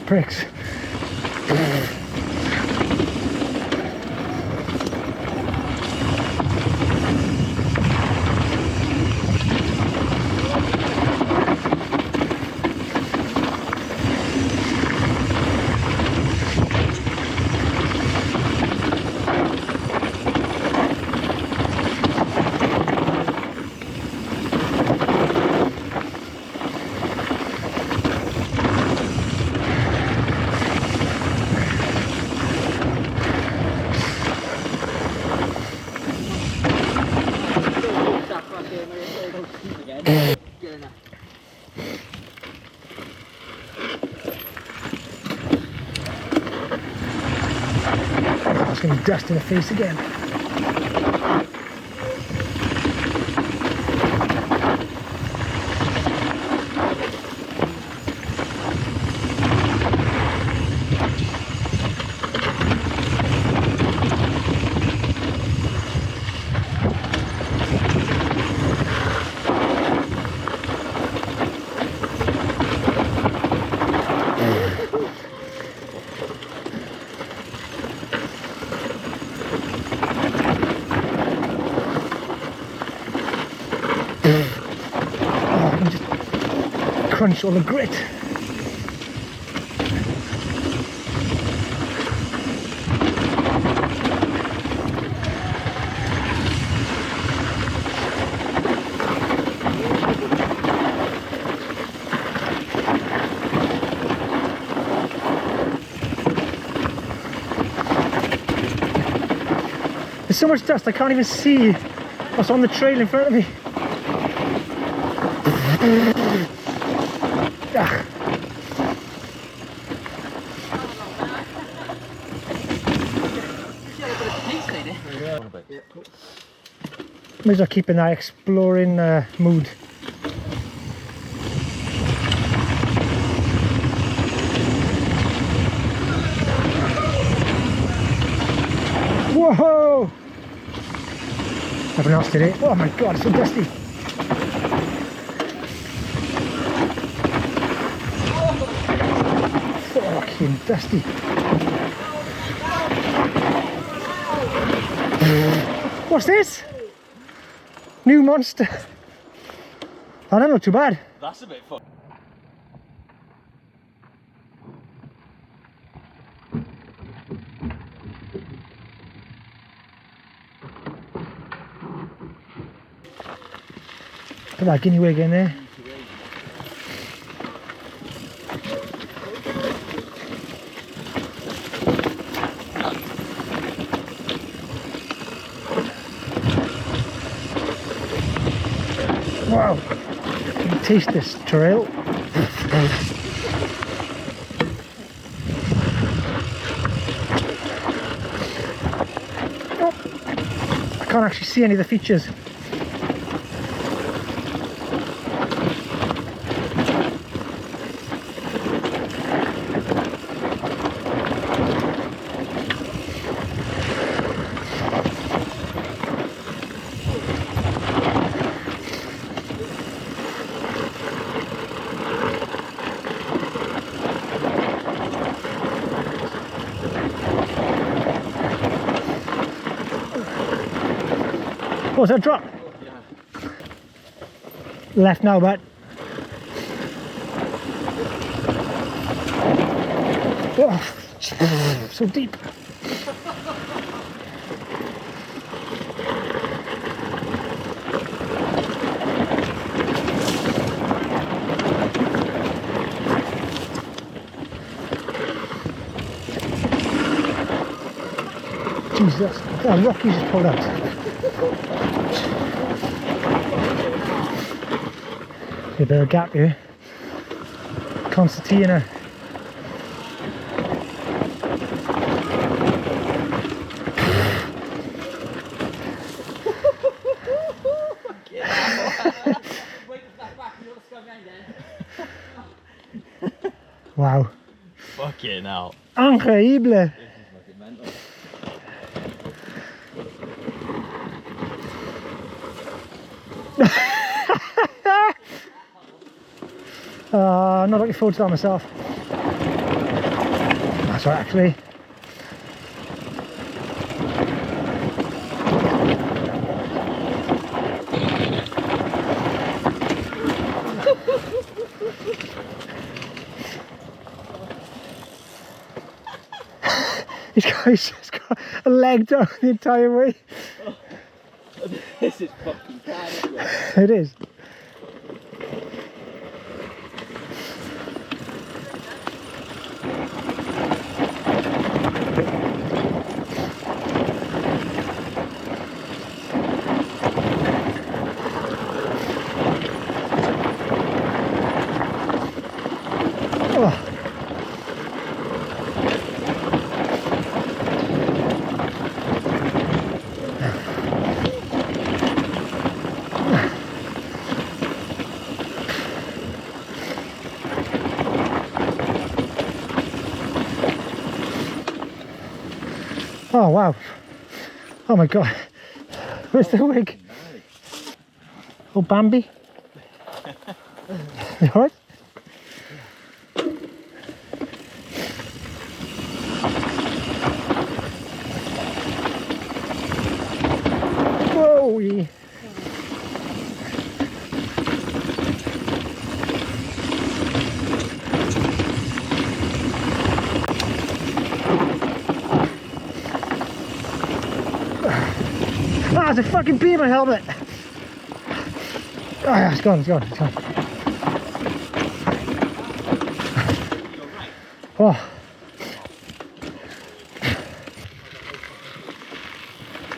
Pricks. It's going to be dust in the face again. Oh, I can just crunch all the grit. There's so much dust I can't even see what's on the trail in front of me. Ah. May as well keep in that exploring mood. Whoa! Everyone else did it. Oh my god, it's so dusty. Fucking dusty. What's this? New monster. Oh, that's not too bad. That's a bit fun. Put that guinea wig in there. Wow, you can taste this trail. Oh, I can't actually see any of the features. Oh, is that a drop? Yeah. Left now, but oh, so deep. Jesus, that Rocky just pulled out. A bit of a gap here. Concertina. Wow. Fucking hell. Increíble. This is fucking mental. I'm not looking forward to that myself. That's right, actually. He's just got a leg down the entire way. This is fucking carnage. It is. Oh. Oh wow. Oh my god. Where's the wig? Oh Bambi. You alright? Whoa! Yeah. Ah, there's a fucking bee in my helmet! Oh yeah, it's gone, it's gone, it's gone. Oh.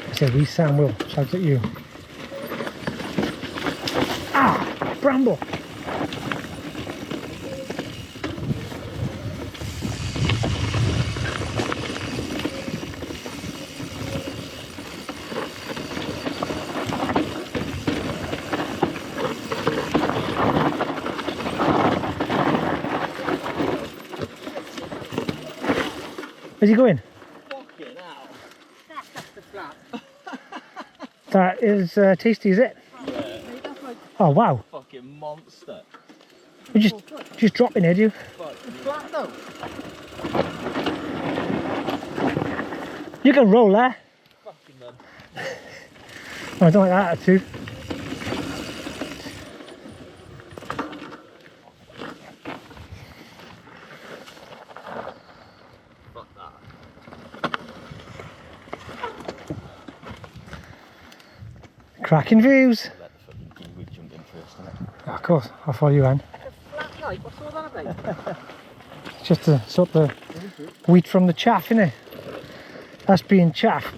I said, we Sam Will, shouts at you. Ah! Bramble! Where's he going? Fucking hell. That's the flat. That is tasty, is it? Yeah. Oh wow. Fucking monster. You just dropping here, do you? Fucking flat though. You can roll there. Fucking man. Oh, I don't like that attitude. Fuck that. Cracking views. Let the fucking kiwi jump in first, innit? Oh, of course, I'll follow you in. Flat night, what's all that about? It's just to sort the wheat from the chaff, innit? That's being chaff.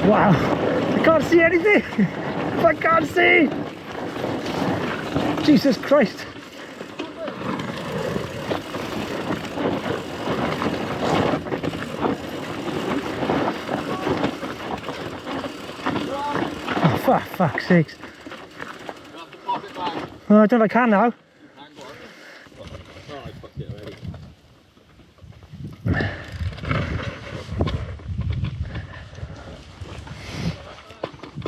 Wow, I can't see anything. I can't see. Jesus Christ. Oh, for fuck's sakes. You have to pop it back. Oh, I don't know if I can now. Hang on. Oh, I fucked it already.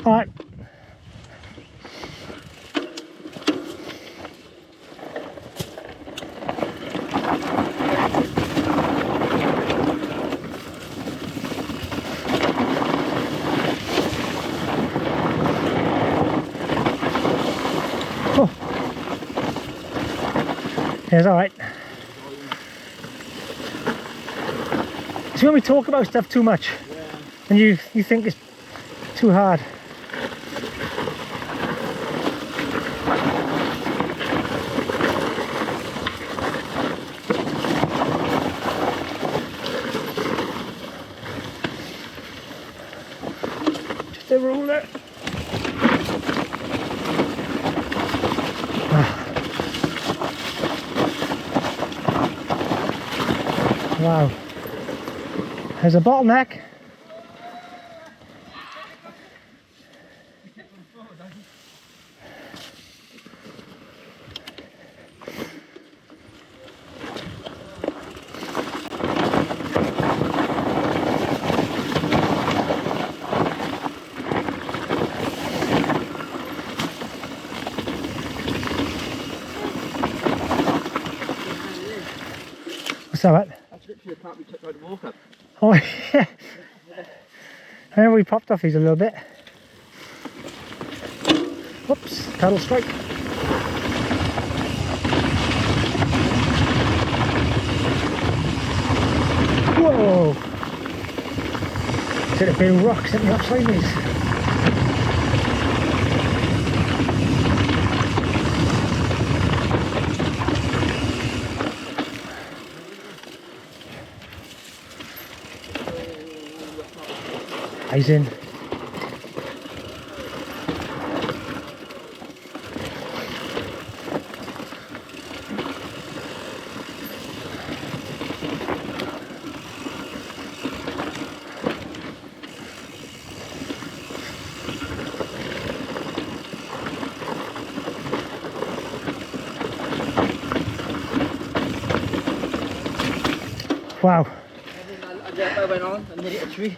Alright. Oh. Yeah, it's alright. See, when we talk about stuff too much, and you think it's too hard. Just a ruler. Wow. There's a bottleneck. What's that? That's literally the part we took out the walk up. Oh yeah. I remember we popped off these a little bit. Whoops, paddle strike. Whoa! Hit a bit of rocks at me upside these. Eyes in. Wow. I went on and hit a tree.